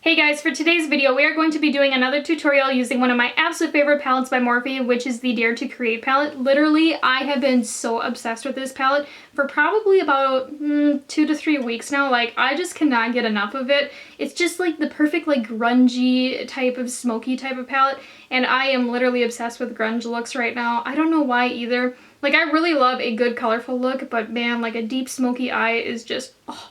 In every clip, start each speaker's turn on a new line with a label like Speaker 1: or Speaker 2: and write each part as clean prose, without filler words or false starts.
Speaker 1: Hey guys, for today's video we are going to be doing another tutorial using one of my absolute favorite palettes by Morphe, which is the Dare to Create palette. Literally, I have been so obsessed with this palette for probably about 2 to 3 weeks now. Like, I just cannot get enough of it. It's just like the perfect like grungy type of smoky type of palette, and I am literally obsessed with grunge looks right now. I don't know why either. Like, I really love a good colorful look, but man, like a deep smoky eye is just, oh.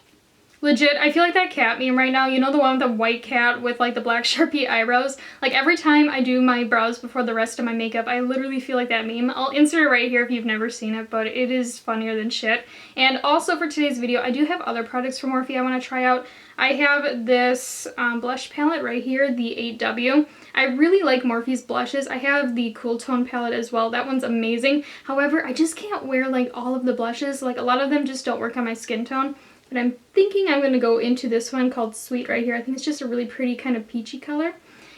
Speaker 1: Legit, I feel like that cat meme right now, you know, the one with the white cat with like the black Sharpie eyebrows? Like every time I do my brows before the rest of my makeup, I literally feel like that meme. I'll insert it right here if you've never seen it, but it is funnier than shit. And also for today's video, I do have other products from Morphe I want to try out. I have this blush palette right here, the 8W. I really like Morphe's blushes. I have the Cool Tone palette as well. That one's amazing. However, I just can't wear like all of the blushes. Like a lot of them just don't work on my skin tone. But I'm thinking I'm going to go into this one called Sweet right here. I think it's just a really pretty kind of peachy color.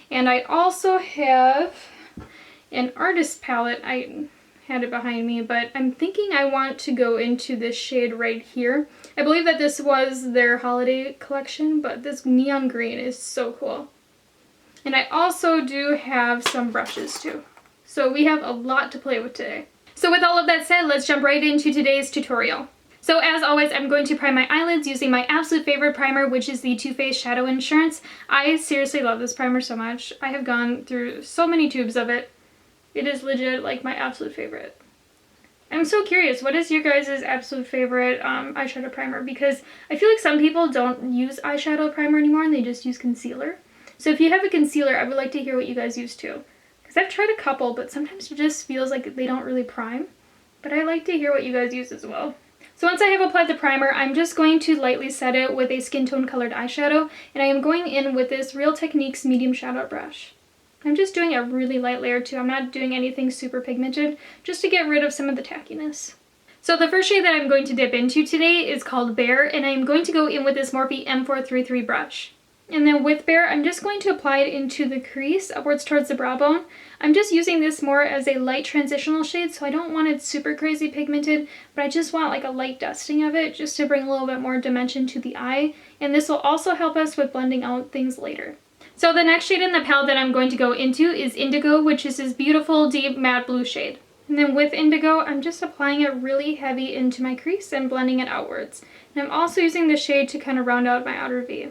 Speaker 1: And I also have an artist palette. I had it behind me, but I'm thinking I want to go into this shade right here. I believe that this was their holiday collection, but this neon green is so cool. And I also do have some brushes too. So we have a lot to play with today. So with all of that said, let's jump right into today's tutorial. So as always, I'm going to prime my eyelids using my absolute favorite primer, which is the Too Faced Shadow Insurance. I seriously love this primer so much. I have gone through so many tubes of it. It is legit like my absolute favorite. I'm so curious, what is your guys' absolute favorite eyeshadow primer? Because I feel like some people don't use eyeshadow primer anymore and they just use concealer. So if you have a concealer, I would like to hear what you guys use too. Because I've tried a couple, but sometimes it just feels like they don't really prime. But I like to hear what you guys use as well. So once I have applied the primer, I'm just going to lightly set it with a skin tone colored eyeshadow, and I am going in with this Real Techniques medium shadow brush. I'm just doing a really light layer too. I'm not doing anything super pigmented, just to get rid of some of the tackiness. So the first shade that I'm going to dip into today is called Bare, and I'm going to go in with this Morphe M433 brush. And then with Bare, I'm just going to apply it into the crease upwards towards the brow bone. I'm just using this more as a light transitional shade, so I don't want it super crazy pigmented, but I just want like a light dusting of it just to bring a little bit more dimension to the eye. And this will also help us with blending out things later. So the next shade in the palette that I'm going to go into is Indigo, which is this beautiful deep matte blue shade. And then with Indigo, I'm just applying it really heavy into my crease and blending it outwards. And I'm also using the shade to kind of round out my outer V.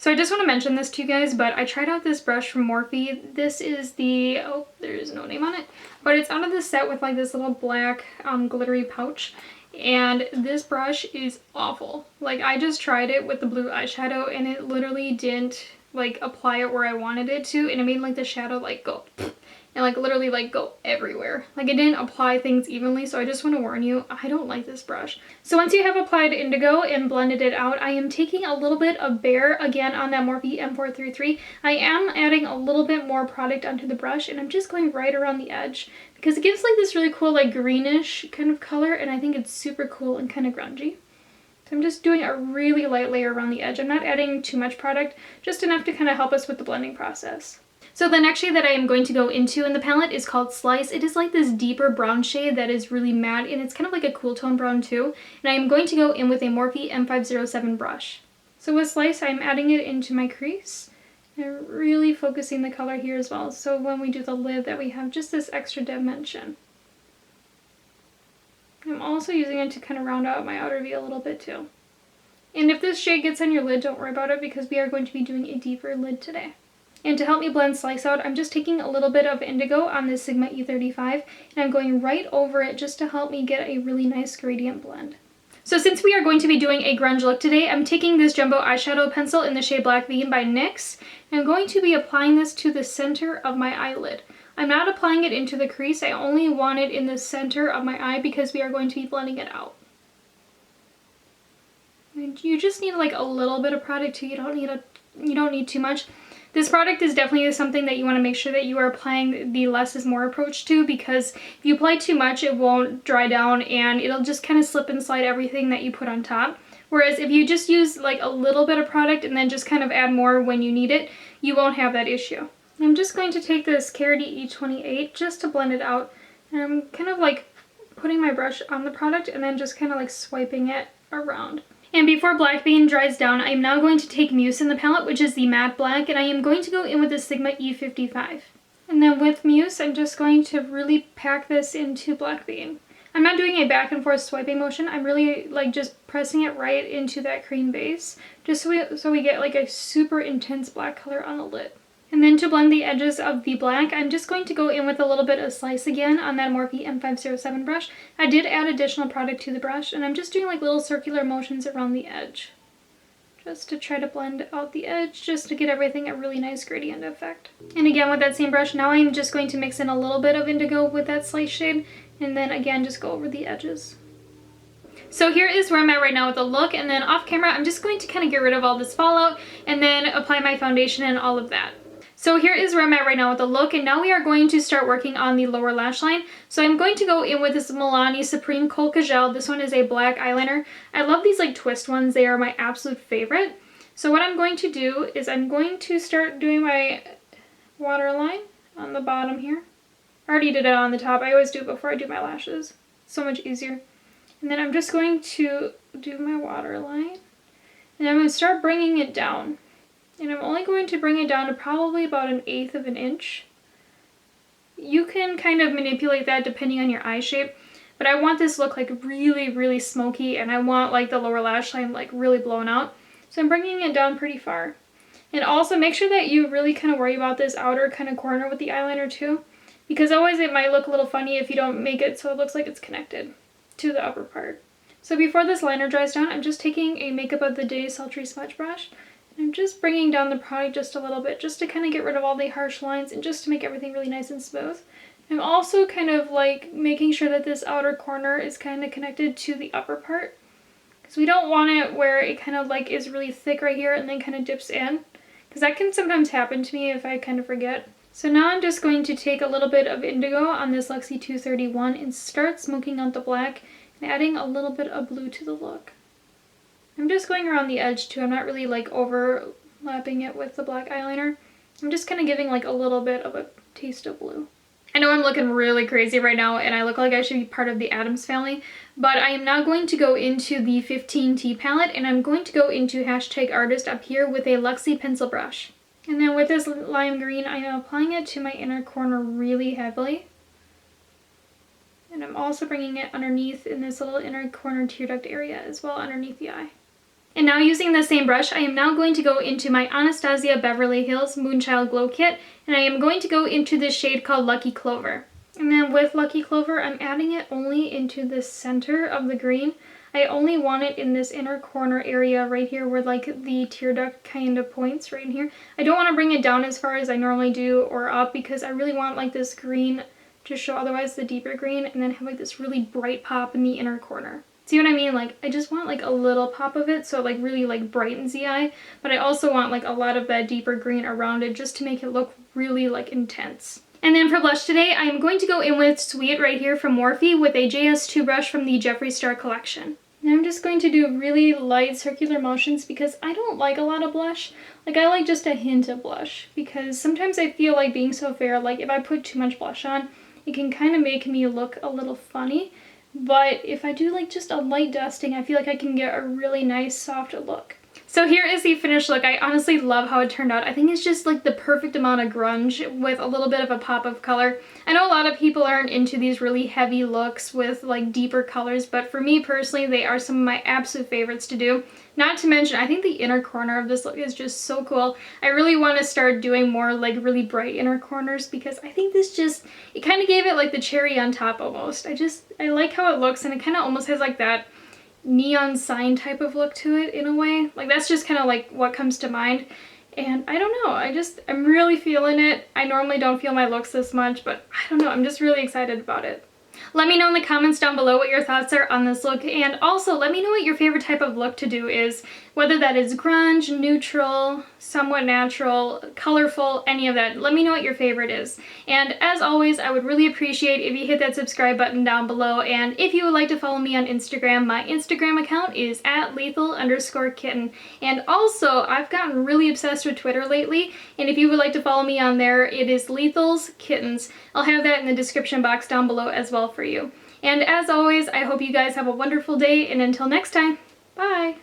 Speaker 1: So I just want to mention this to you guys, but I tried out this brush from Morphe. This is the, oh, there is no name on it, but it's out of the set with like this little black glittery pouch. And this brush is awful. Like, I just tried it with the blue eyeshadow and it literally didn't like apply it where I wanted it to, and it made like the shadow like go and like literally like go everywhere. Like, it didn't apply things evenly, so I just want to warn you, I don't like this brush. So once you have applied Indigo and blended it out, I am taking a little bit of Bare again on that Morphe M433. I am adding a little bit more product onto the brush, and I'm just going right around the edge because it gives like this really cool like greenish kind of color, and I think it's super cool and kind of grungy. So I'm just doing a really light layer around the edge. I'm not adding too much product, just enough to kind of help us with the blending process. So the next shade that I am going to go into in the palette is called Slice. It is like this deeper brown shade that is really matte, and it's kind of like a cool tone brown too. And I am going to go in with a Morphe M507 brush. So with Slice, I'm adding it into my crease and really focusing the color here as well. So when we do the lid, that we have just this extra dimension. I'm also using it to kind of round out my outer V a little bit too. And if this shade gets on your lid, don't worry about it because we are going to be doing a deeper lid today. And to help me blend Slice out, I'm just taking a little bit of Indigo on this Sigma E35, and I'm going right over it just to help me get a really nice gradient blend. So since we are going to be doing a grunge look today, I'm taking this jumbo eyeshadow pencil in the shade Black Bean by NYX, and I'm going to be applying this to the center of my eyelid. I'm not applying it into the crease, I only want it in the center of my eye because we are going to be blending it out. And you just need like a little bit of product too, you don't need too much. This product is definitely something that you want to make sure that you are applying the less is more approach to, because if you apply too much, it won't dry down and it'll just kind of slip and slide everything that you put on top. Whereas if you just use like a little bit of product and then just kind of add more when you need it, you won't have that issue. I'm just going to take this Carity E28 just to blend it out. And I'm kind of like putting my brush on the product and then just kind of like swiping it around. And before Black Bean dries down, I am now going to take Muse in the palette, which is the matte black, and I am going to go in with the Sigma E55. And then with Muse, I'm just going to really pack this into Black Bean. I'm not doing a back and forth swiping motion. I'm really like just pressing it right into that cream base, just so we get like a super intense black color on the lid. And then to blend the edges of the black, I'm just going to go in with a little bit of Slice again on that Morphe M507 brush. I did add additional product to the brush, and I'm just doing like little circular motions around the edge, just to try to blend out the edge, just to get everything a really nice gradient effect. And again, with that same brush, now I'm just going to mix in a little bit of indigo with that Slice shade, and then again, just go over the edges. So here is where I'm at right now with the look, and then off camera, I'm just going to kind of get rid of all this fallout and then apply my foundation and all of that. So here is where I'm at right now with the look, and now we are going to start working on the lower lash line. So I'm going to go in with this Milani Supreme Kohl Kajal. This one is a black eyeliner. I love these like twist ones. They are my absolute favorite. So what I'm going to do is I'm going to start doing my waterline on the bottom here. I already did it on the top. I always do it before I do my lashes. So much easier. And then I'm just going to do my waterline, and I'm going to start bringing it down. And I'm only going to bring it down to probably about 1/8 of an inch. You can kind of manipulate that depending on your eye shape, but I want this look like really, really smoky, and I want like the lower lash line like really blown out. So I'm bringing it down pretty far. And also make sure that you really kind of worry about this outer kind of corner with the eyeliner too, because otherwise it might look a little funny if you don't make it so it looks like it's connected to the upper part. So before this liner dries down, I'm just taking a Makeup of the Day Sultry Smudge brush. I'm just bringing down the product just a little bit, just to kind of get rid of all the harsh lines and just to make everything really nice and smooth. I'm also kind of like making sure that this outer corner is kind of connected to the upper part, because we don't want it where it kind of like is really thick right here and then kind of dips in, because that can sometimes happen to me if I kind of forget. So now I'm just going to take a little bit of indigo on this Luxie 231 and start smoking out the black and adding a little bit of blue to the look. I'm just going around the edge too. I'm not really like overlapping it with the black eyeliner. I'm just kind of giving like a little bit of a taste of blue. I know I'm looking really crazy right now and I look like I should be part of the Addams family, but I am now going to go into the 15T palette, and I'm going to go into Hashtag Artist up here with a Luxie pencil brush. And then with this lime green, I am applying it to my inner corner really heavily. And I'm also bringing it underneath in this little inner corner tear duct area as well, underneath the eye. And now using the same brush, I am now going to go into my Anastasia Beverly Hills Moonchild Glow Kit, and I am going to go into this shade called Lucky Clover. And then with Lucky Clover, I'm adding it only into the center of the green. I only want it in this inner corner area right here where like the tear duct kind of points right in here. I don't want to bring it down as far as I normally do or up, because I really want like this green to show otherwise the deeper green, and then have like this really bright pop in the inner corner. See what I mean? Like I just want like a little pop of it so it like really like brightens the eye, but I also want like a lot of that deeper green around it just to make it look really like intense. And then for blush today, I'm going to go in with Sweet right here from Morphe with a JS2 brush from the Jeffree Star collection. And I'm just going to do really light circular motions because I don't like a lot of blush. Like I like just a hint of blush, because sometimes I feel like being so fair, like if I put too much blush on, it can kind of make me look a little funny. But if I do like just a light dusting, I feel like I can get a really nice soft look. So here is the finished look. I honestly love how it turned out. I think it's just like the perfect amount of grunge with a little bit of a pop of color. I know a lot of people aren't into these really heavy looks with like deeper colors, but for me personally, they are some of my absolute favorites to do. Not to mention, I think the inner corner of this look is just so cool. I really want to start doing more like really bright inner corners, because I think this just, it kind of gave it like the cherry on top almost. I like how it looks, and it kind of almost has like that neon sign type of look to it in a way. Like that's just kind of like what comes to mind. And I don't know, I'm really feeling it. I normally don't feel my looks this much, but I don't know, I'm just really excited about it. Let me know in the comments down below what your thoughts are on this look, and also let me know what your favorite type of look to do is, whether that is grunge, neutral, somewhat natural, colorful, any of that. Let me know what your favorite is. And as always, I would really appreciate if you hit that subscribe button down below, and if you would like to follow me on Instagram, my Instagram account is @lethal_kitten. And also, I've gotten really obsessed with Twitter lately, and if you would like to follow me on there, it is Lethal's Kittens. I'll have that in the description box down below as well for you. And as always, I hope you guys have a wonderful day, and until next time, bye!